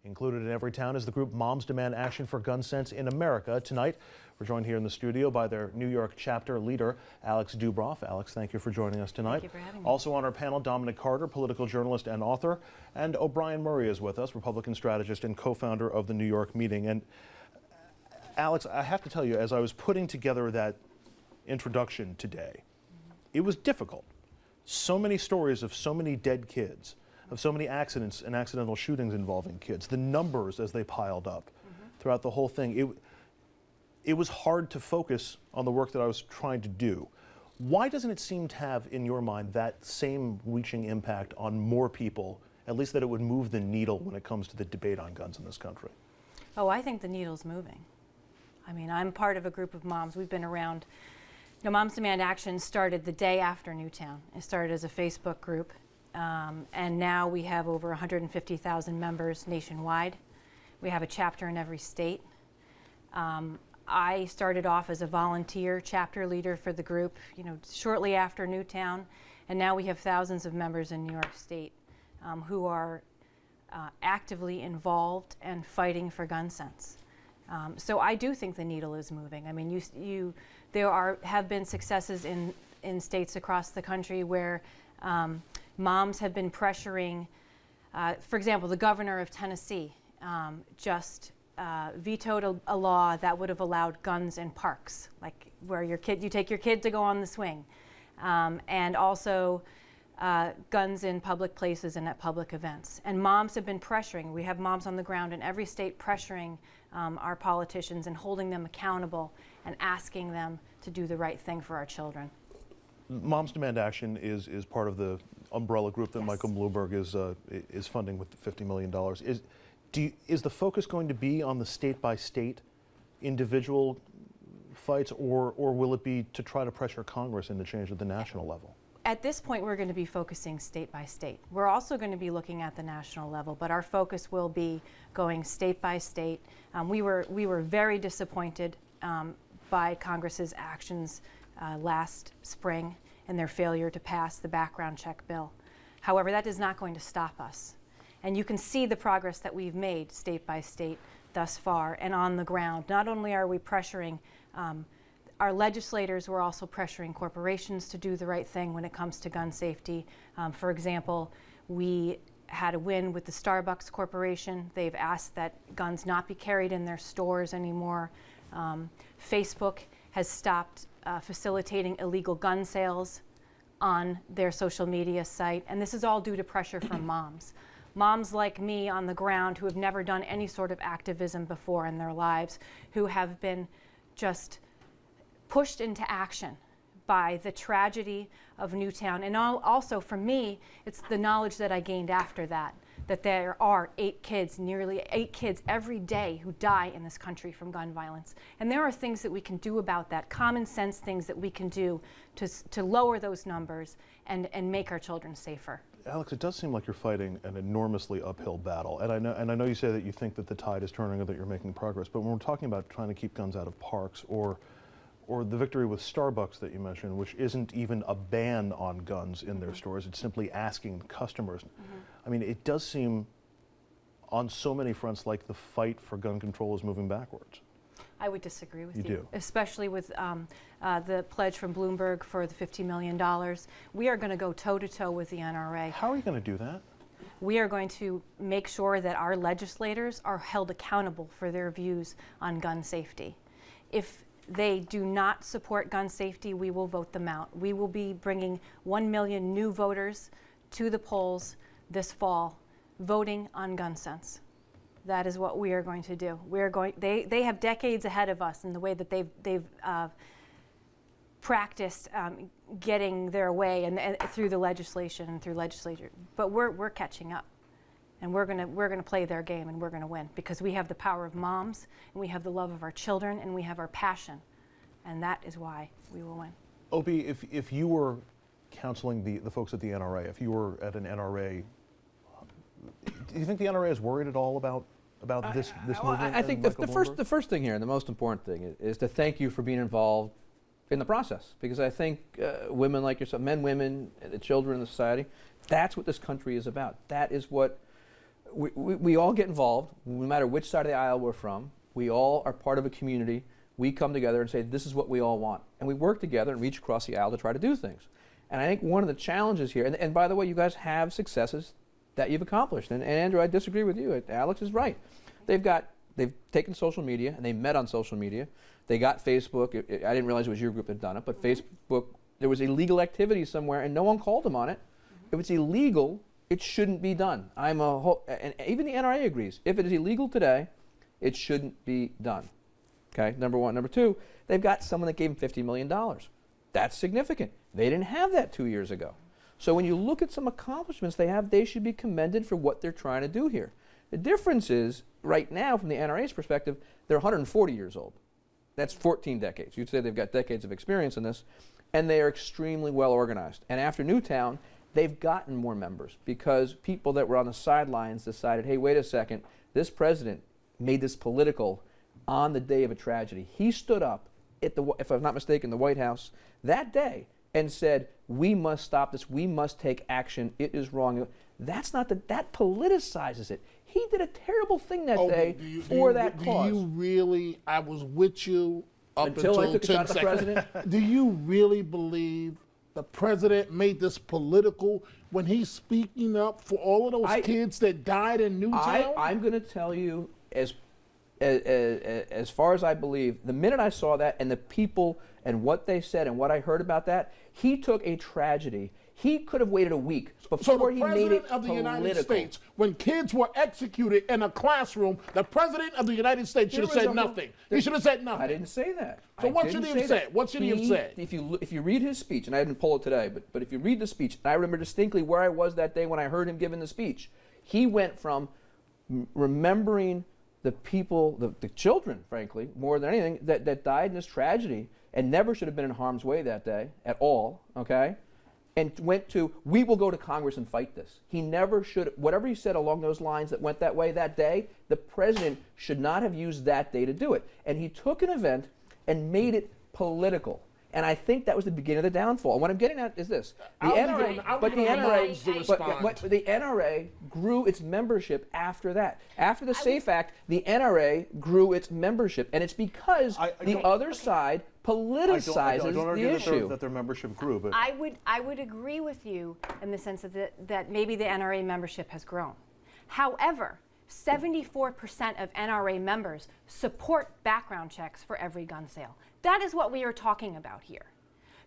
Included in every town is the group Moms Demand Action for Gun Sense in America. Tonight, we're joined here in the studio by their New York chapter leader, Alex Dubroff. Alex, thank you for joining us tonight. Thank you for having me. Also on our panel, Dominic Carter, political journalist and author, and O'Brien Murray is with us, Republican strategist and co-founder of the New York meeting. And Alex, I have to tell you, as I was putting together that introduction today, it was difficult. So many stories of so many dead kids, of so many accidents and accidental shootings involving kids, the numbers as they piled up throughout the whole thing. It was hard to focus on the work that I was trying to do. Why doesn't it seem to have, in your mind, that same reaching impact on more people, at least that it would move the needle when it comes to the debate on guns in this country? Oh, I think the needle's moving. I mean, I'm part of a group of moms. We've been around. You know, Moms Demand Action started the day after Newtown. It started as a Facebook group. And now we have over 150,000 members nationwide. We have a chapter in every state. I started off as a volunteer chapter leader for the group, you know, shortly after Newtown, and now we have thousands of members in New York State who are actively involved and fighting for gun sense. So I do think the needle is moving. I mean, there have been successes in states across the country where moms have been pressuring, for example, the governor of Tennessee just vetoed a law that would have allowed guns in parks, like where you take your kid to go on the swing, and also guns in public places and at public events. And moms have been pressuring. We have moms on the ground in every state pressuring our politicians and holding them accountable and asking them to do the right thing for our children. Moms Demand Action is part of the umbrella group that Yes. Michael Bloomberg is funding with $50 million. Is the focus going to be on the state-by-state individual fights, or will it be to try to pressure Congress into change at the national level? At this point, we're going to be focusing state by state. We're also going to be looking at the national level, but our focus will be going state by state. We were very disappointed by Congress's actions last spring and their failure to pass the background check bill. However, that is not going to stop us. And you can see the progress that we've made state by state thus far and on the ground. Not only are we pressuring our legislators, we're also pressuring corporations to do the right thing when it comes to gun safety. For example, we had a win with the Starbucks Corporation. They've asked that guns not be carried in their stores anymore. Facebook has stopped facilitating illegal gun sales on their social media site, and this is all due to pressure from moms. Moms like me on the ground who have never done any sort of activism before in their lives, who have been just pushed into action by the tragedy of Newtown. And also for me, it's the knowledge that I gained after that there are nearly 8 kids every day who die in this country from gun violence. And there are things that we can do about that, common sense things that we can do to lower those numbers and make our children safer. Alex, it does seem like you're fighting an enormously uphill battle, and I know you say that you think that the tide is turning or that you're making progress, but when we're talking about trying to keep guns out of parks, or the victory with Starbucks that you mentioned, which isn't even a ban on guns in their stores, it's simply asking customers. I mean, it does seem on so many fronts like the fight for gun control is moving backwards. I would disagree with you. You do? Especially with the pledge from Bloomberg for the $50 million. We are going to go toe-to-toe with the NRA. How are you going to do that? We are going to make sure that our legislators are held accountable for their views on gun safety. If they do not support gun safety, we will vote them out. We will be bringing 1 million new voters to the polls this fall, voting on gun sense. That is what we are going to do. They have decades ahead of us in the way that they've practiced getting their way and through the legislation and through legislature. But we're catching up, and we're gonna play their game, and we're gonna win because we have the power of moms, and we have the love of our children, and we have our passion, and that is why we will win. Opie, if you were counseling the folks at the NRA, if you were at an NRA, do you think the NRA is worried at all about this movement? I think the first thing here, and the most important thing, is to thank you for being involved in the process, because I think women like yourself, men, women, the children in the society, that's what this country is about. That is what we all get involved, no matter which side of the aisle we're from. We all are part of a community. We come together and say, this is what we all want. And we work together and reach across the aisle to try to do things. And I think one of the challenges here, and by the way, you guys have successes that you've accomplished. And Andrew, I disagree with you. Alex is right. They've taken social media, and they met on social media. They got Facebook. I didn't realize it was your group that had done it, but Facebook, there was illegal activity somewhere, and no one called them on it. If it's illegal, it shouldn't be done. And even the NRA agrees. If it is illegal today, it shouldn't be done. Okay, number one. Number two, they've got someone that gave them $50 million. That's significant. They didn't have that 2 years ago. So when you look at some accomplishments they have, they should be commended for what they're trying to do here. The difference is, right now, from the NRA's perspective, they're 140 years old. That's 14 decades. You'd say they've got decades of experience in this, and they are extremely well organized. And after Newtown, they've gotten more members because people that were on the sidelines decided, hey, wait a second, this president made this political on the day of a tragedy. He stood up at if I'm not mistaken, the White House that day and said, we must stop this, we must take action, it is wrong. That's not that politicizes it. He did a terrible thing that day for that cause. Do you really, I was with you up until I took a 10 shot at the seconds. president? Do you really believe the president made this political when he's speaking up for all of those kids that died in Newtown? I'm going to tell you, as far as I believe, the minute I saw that and the people and what they said and what I heard about that, he took a tragedy. He could have waited a week before he made it political. So the president of the United States, when kids were executed in a classroom, the president of the United States should have said nothing. He should have said nothing. I didn't say that. So what should he have said? What should he have said? If you read his speech, and I didn't pull it today, but if you read the speech, and I remember distinctly where I was that day when I heard him giving the speech, he went from remembering the people, the children, frankly, more than anything, that died in this tragedy and never should have been in harm's way that day at all, okay? And went to, we will go to Congress and fight this. He never should, whatever he said along those lines that went that way that day, the president should not have used that day to do it. And he took an event and made it political. And I think that was the beginning of the downfall. And what I'm getting at is this. The NRA grew its membership after that. After the SAFE Act, the NRA grew its membership. And it's because the other side politicizes the issue. That their membership grew, but I would agree with you in the sense that maybe the NRA membership has grown. However, 74% of NRA members support background checks for every gun sale. That is what we are talking about here.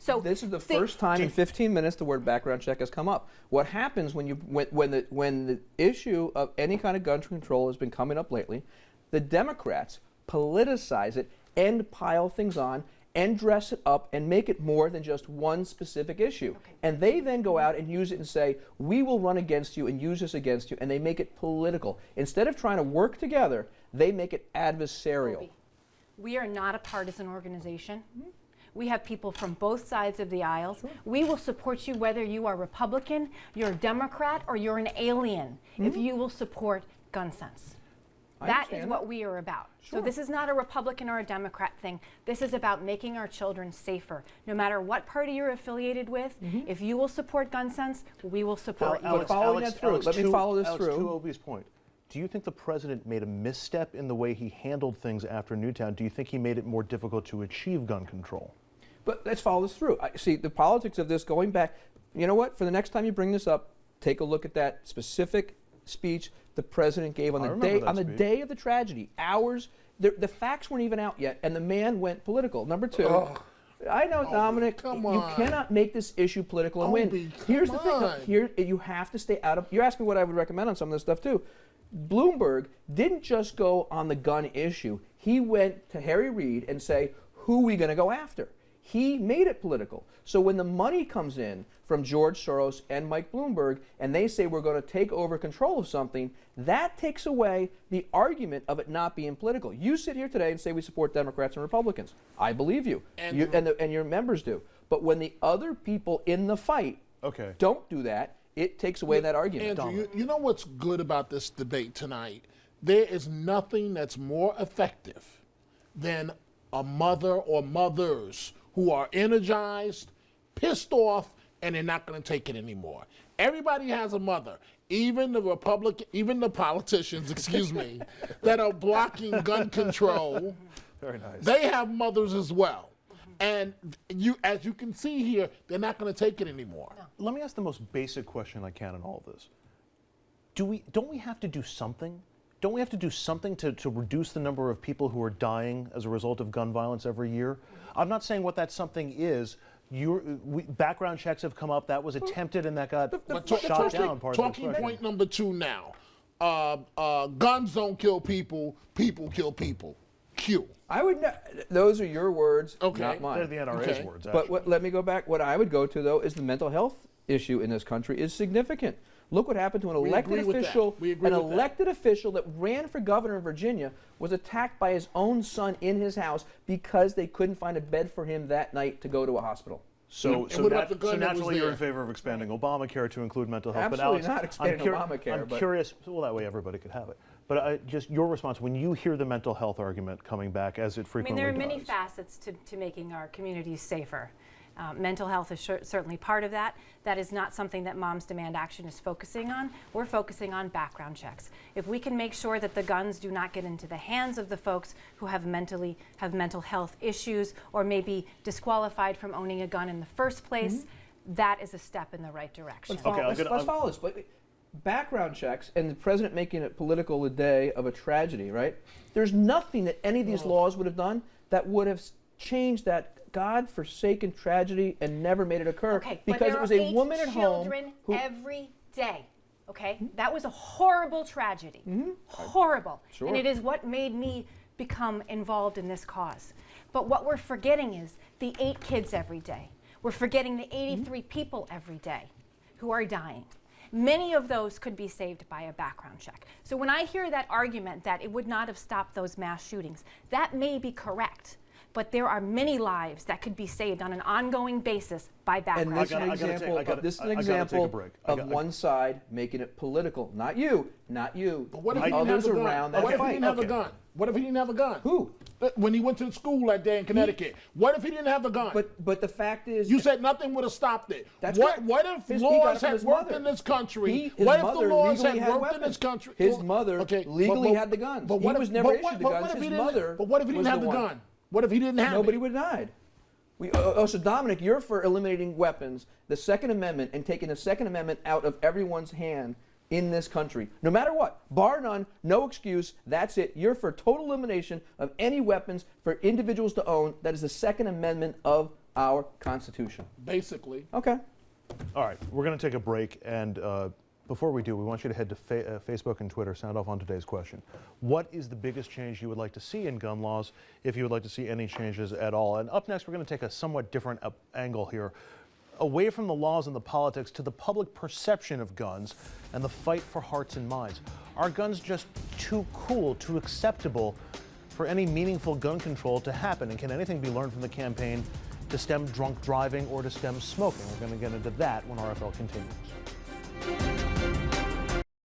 So this is the first time in 15 minutes the word background check has come up. What happens when the issue of any kind of gun control has been coming up lately, the Democrats politicize it and pile things on and dress it up and make it more than just one specific issue. Okay. And they then go out and use it and say, we will run against you and use this against you, and they make it political. Instead of trying to work together, they make it adversarial. We are not a partisan organization. We have people from both sides of the aisle. Sure. We will support you whether you are Republican, you're a Democrat, or you're an alien, if you will support gun sense. That is what we are about. Sure. So this is not a Republican or a Democrat thing. This is about making our children safer. No matter what party you're affiliated with, if you will support gun sense, we will support you. Let me follow this through. To Obie's point, do you think the president made a misstep in the way he handled things after Newtown? Do you think he made it more difficult to achieve gun control? But let's follow this through. See, the politics of this going back, you know what? For the next time you bring this up, take a look at that specific speech the president gave on the day of the tragedy. Hours, the facts weren't even out yet, and the man went political. Number two, I know, Dominic, you cannot make this issue political and win. Here's the thing, here you have to stay out of, you're asking what I would recommend on some of this stuff too. Bloomberg didn't just go on the gun issue. He went to Harry Reid and say, who are we going to go after? He made it political. So when the money comes in from George Soros and Mike Bloomberg, and they say we're going to take over control of something, that takes away the argument of it not being political. You sit here today and say we support Democrats and Republicans. I believe you, and your members do. But when the other people in the fight don't do that, it takes away that argument. Andrew, you know what's good about this debate tonight? There is nothing that's more effective than a mother or mothers who are energized, pissed off, and they're not going to take it anymore. Everybody has a mother, even the politicians, excuse me, that are blocking gun control. Very nice. They have mothers as well. And as you can see here, they're not going to take it anymore. Let me ask the most basic question I can in all of this. Don't we have to do something? Don't we have to do something to reduce the number of people who are dying as a result of gun violence every year? I'm not saying what that something is. Background checks have come up. That was attempted and that got shot down. Talking point number 2 now. Guns don't kill people. People kill people. Q. I would those are your words, Okay. not mine. They're the NRA's Okay. words. But let me go back. What I would go to, though, is the mental health issue in this country is significant. Look what happened to an elected official. An elected official that ran for governor of Virginia was attacked by his own son in his house because they couldn't find a bed for him that night to go to a hospital. So naturally, you're there. in favor of expanding Obamacare to include mental health. Absolutely but Alex, not expanding Obamacare. I'm curious. Well, that way everybody could have it. But just your response when you hear the mental health argument coming back, as it frequently there are does. many facets to making our communities safer. Mental health is certainly part of that. That is not something that Moms Demand Action is focusing on. We're focusing on background checks. If we can make sure that the guns do not get into the hands of the folks who have mental health issues or may be disqualified from owning a gun in the first place, that is a step in the right direction. Let's follow this. But background checks and the president making it political the day of a tragedy, right? There's nothing that any of these laws would have done that would have changed that God-forsaken tragedy and never made it occur, Okay, because it was a woman at home children who every day. Okay, that was a horrible tragedy. Horrible. Sure. And it is what made me become involved in this cause. But what we're forgetting is the 8 kids every day. We're forgetting the 83 people every day who are dying. Many of those could be saved by a background check. So when I hear that argument that it would not have stopped those mass shootings, that may be correct. But there are many lives that could be saved on an ongoing basis by background And checks. this is an example of one side making it political. Not you. But what if the he didn't have others a gun? around that What if he fight. didn't have a gun? What if he didn't have a gun? Who? When he went to school that day in Connecticut. What if he didn't have a gun? But the fact is, You said nothing would have stopped it. That's what correct. What if He got it laws from had his worked mother. in this country? His What if the mother laws legally had had worked in weapons. this country? His mother legally had the guns. But He what if, was never but issued what- the but guns. what if His he didn't- mother But what if he was didn't have the the one. gun? What if he didn't have Nobody it? would have died. So Dominic, you're for eliminating weapons, the Second Amendment, and taking the Second Amendment out of everyone's hand in this country. No matter what, bar none, no excuse, that's it. You're for total elimination of any weapons for individuals to own. That is the Second Amendment of our Constitution. Basically. Okay. All right, we're going to take a break, and before we do, we want you to head to Facebook and Twitter, sound off on today's question. What is the biggest change you would like to see in gun laws, if you would like to see any changes at all? And up next, we're going to take a somewhat different angle here, away from the laws and the politics to the public perception of guns and the fight for hearts and minds. Are guns just too cool, too acceptable for any meaningful gun control to happen? And can anything be learned from the campaign to stem drunk driving or to stem smoking? We're going to get into that when RFL continues.